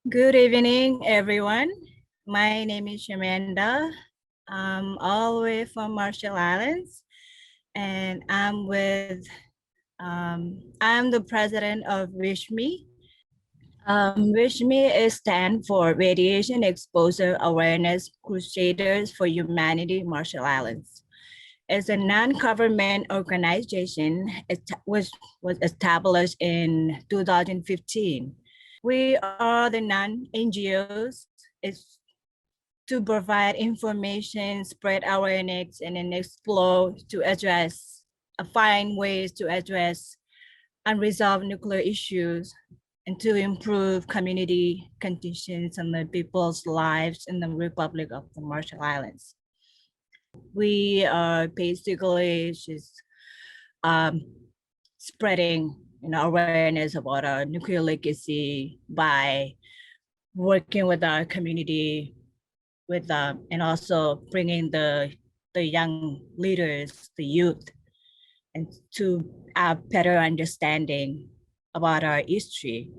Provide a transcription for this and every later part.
Good evening, everyone. My name is Shamanda. I'm all the way from Marshall Islands, and I'm the president of REACH-Me. REACH-Me is stand for Radiation Exposure Awareness Crusaders for Humanity Marshall Islands. It's a non-government organization which was established in 2015. We are the non-NGOs. It's to provide information, spread awareness, and then explore to address, find ways to address unresolved nuclear issues and to improve community conditions and the people's lives in the Republic of the Marshall Islands. We are basically just um, spreading awareness about our nuclear legacy by working with our community with and also bringing the young leaders, the youth, and to have better understanding about our history.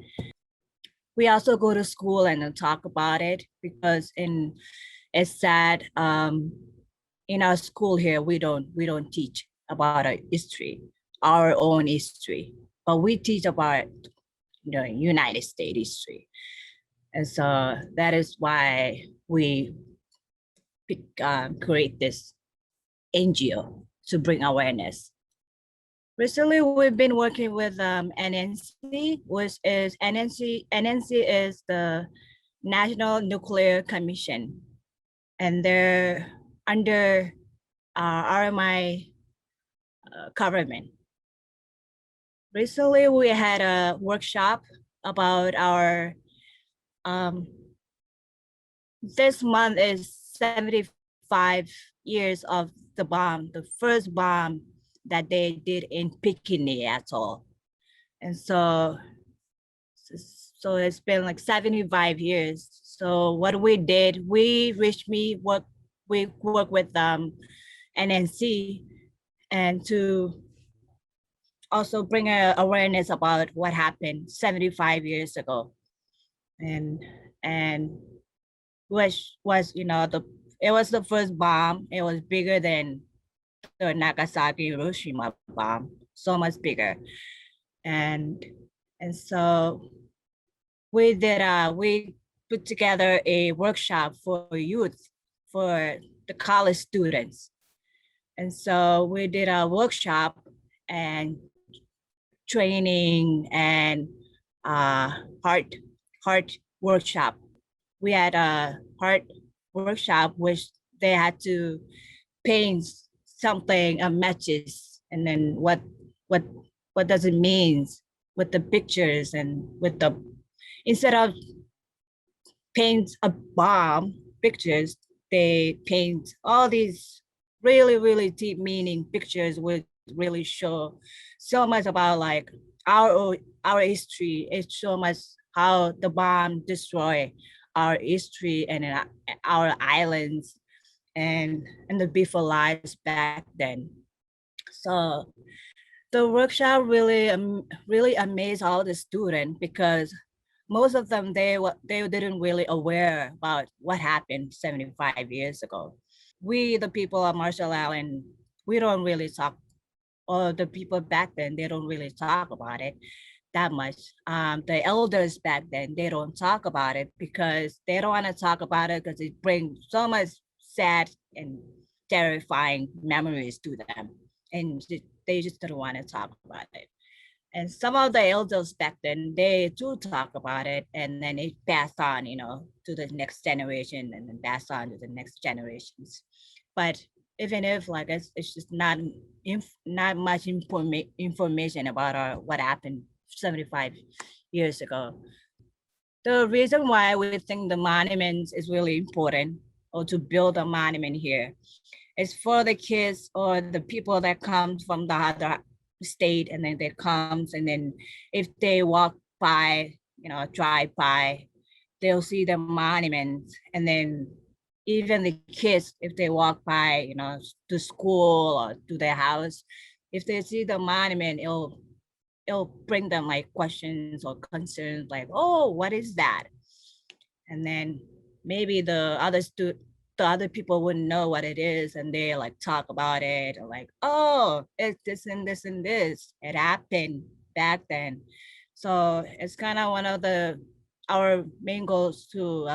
We also go to school and talk about it because it's sad in our school here we don't teach about our history, our own history, but we teach about United States history. And so that is why we create this NGO to bring awareness. Recently, we've been working with NNC, which is NNC is the National Nuclear Commission, and they're under RMI government. Recently, we had a workshop about our this month is 75 years of the bomb, the first bomb that they did in Bikini Atoll. And so it's been like 75 years. So what we did, we work with NNC and to also bring awareness about what happened 75 years ago. And which was, it was the first bomb. It was bigger than the Nagasaki Hiroshima bomb, so much bigger. And so we put together a workshop for youth, for the college students. And so we did a workshop and training and heart workshop. We had a heart workshop which they had to paint something, matches, and then what does it mean with the pictures and with the, instead of paint a bomb pictures, they paint all these really deep meaning pictures which really show so much about like our history. It so much how the bomb destroyed our history and our islands and the beautiful lives back then. So the workshop really amazed all the students because most of them they didn't really aware about what happened 75 years ago. We the people of Marshall Island, we don't really talk, or the people back then they don't really talk about it that much. The elders back then they don't talk about it because they don't want to talk about it because it brings so much sad and terrifying memories to them, and they just don't want to talk about it. And some of the elders back then they do talk about it, and then it passed on, to the next generation, and then passed on to the next generations. But even if like it's just not much information about what happened 75 years ago. The reason why we think the monument is really important, or to build a monument here, is for the kids or the people that come from the other state, and then they comes, and then if they walk by, drive by, they'll see the monument, and then even the kids, if they walk by, to school or to their house, if they see the monument, it'll bring them like questions or concerns like, oh, what is that? and then maybe the other people wouldn't know what it is, and they like talk about it, or like, oh, it's this and this and this. It happened back then. So it's kind of one of our main goals to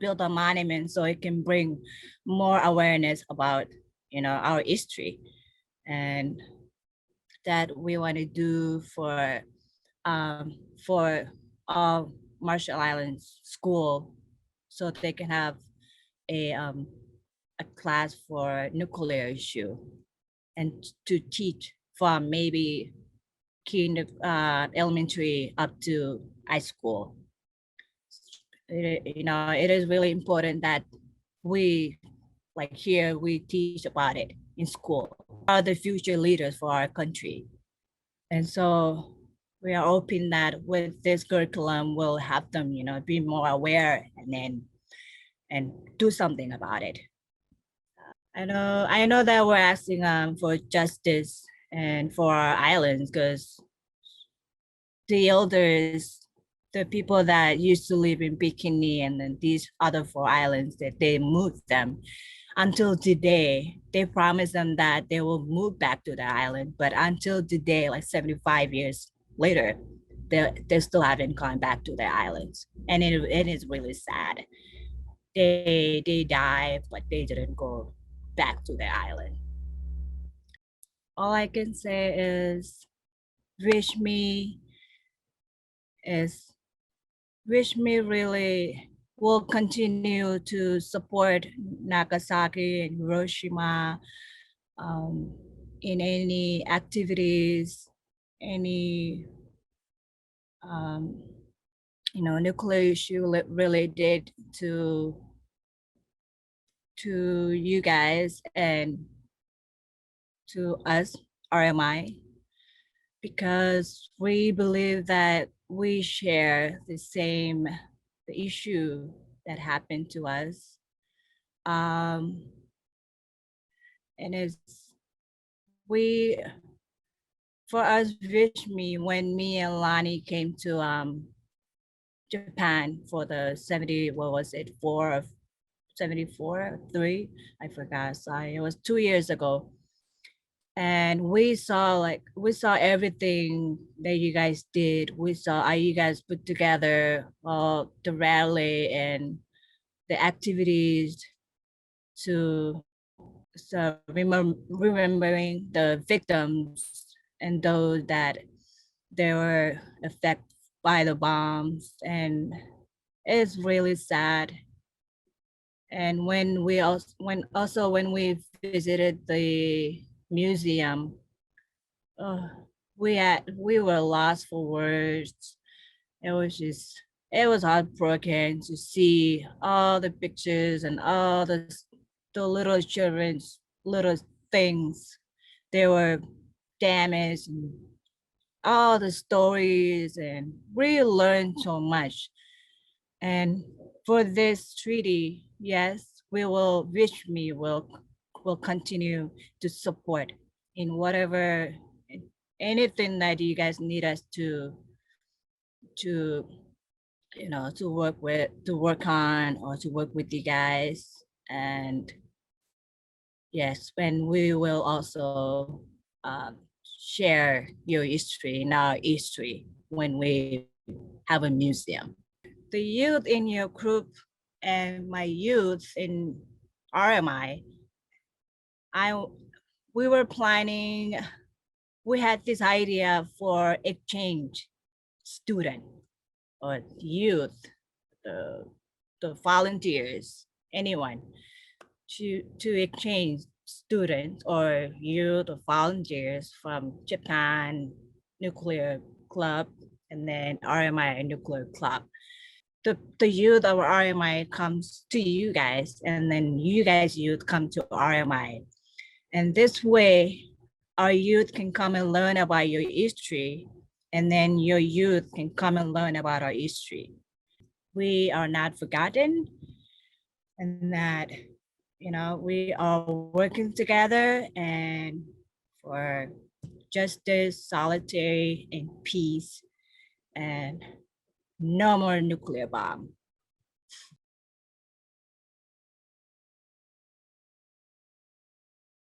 build a monument so it can bring more awareness about our history, and that we want to do for all Marshall Islands school, so they can have a class for nuclear issue, and to teach from maybe elementary up to high school. It is really important that we, like here, we teach about it in school. Are the future leaders for our country. And so we are hoping that with this curriculum, we'll have them, be more aware and do something about it. I know that we're asking for justice and for our islands, because the elders, the people that used to live in Bikini and then these other 4 islands, that they moved them. Until today, they promised them that they will move back to the island, but until today, like 75 years later, they still haven't gone back to their islands, and it is really sad. They died, but they didn't go back to their island. All I can say is, Reach-Me is Reach-Me really will continue to support Nagasaki and Hiroshima in any activities, any nuclear issue related to you guys and to us, RMI, because we believe that we share the issue that happened to us. And for us, Reach-Me, when me and Lonnie came to Japan for the 74, 3, I forgot, sorry, it was 2 years ago. And we saw everything that you guys did. We saw how you guys put together the rally and the activities to remembering the victims and those that they were affected by the bombs, and it's really sad. And when we visited the museum, we were lost for words. It was heartbroken to see all the pictures and all the little children's little things. They were damaged, and all the stories, and we learned so much. And for this treaty, yes, Reach-Me will continue to support in whatever, anything that you guys need us to work on, or to work with you guys. And yes, and we will also share your history and our history when we have a museum. The youth in your group and my youth in RMI, we had this idea for exchange student or youth, the volunteers, anyone, to exchange students or youth or volunteers from Japan Nuclear Club and then RMI Nuclear Club. The youth of RMI comes to you guys, and then you guys youth come to RMI. And this way, our youth can come and learn about your history, and then your youth can come and learn about our history. We are not forgotten, and that, we are working together and for justice, solidarity, and peace, and no more nuclear bomb.